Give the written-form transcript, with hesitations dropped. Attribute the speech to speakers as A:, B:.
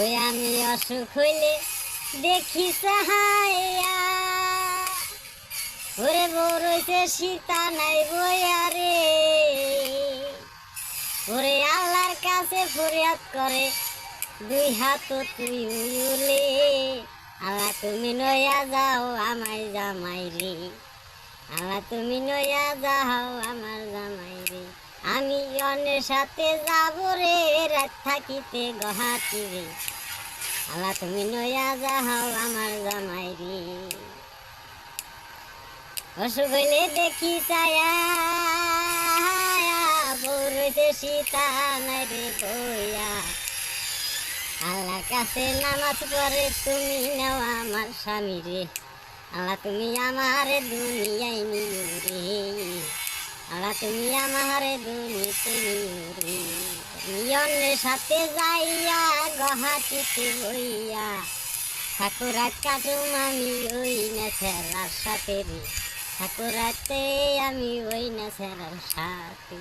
A: ওই আমি অসুখ হইলে দেখি চাহাইয়া, ওরে বউ রইছে সীতা নাই বইয়া রে, ওরে আল্লাহর কাছে ফরিয়াদ করে দুই হাত তুই উলে, আল্লাহ তুমি নয়া যাও আমায় জামাই রে, আল্লাহ তুমি নয়া যাও আমার জামাই রে, আমি অন্যের সাথে যাব রে রাত থাকিতে গহাটি রে, আল্লাহ তুমি নয়া যাও আমার জামাই রে। অসুখ হইলে দেখি চায়া, বউ রইছে সীতা নাই রে বইয়া, আল্লাহর কাছে নামাজ পড়ে তুমি নাও আমার স্বামী রে, আল্লাহ তুমি আমার দুনিয়ায় নিও রে, আল্লাহ তুমি আমার দুনিয়াতে নিও রে, নিয়নের সাথে যাইয়া গহাটিতে বইয়া, ঠাকুরাত কাটুম আমি ওই না ছেড়ার সাথে রে, ঠাকুরাতে আমি ওই না ছেড়ার সাথে।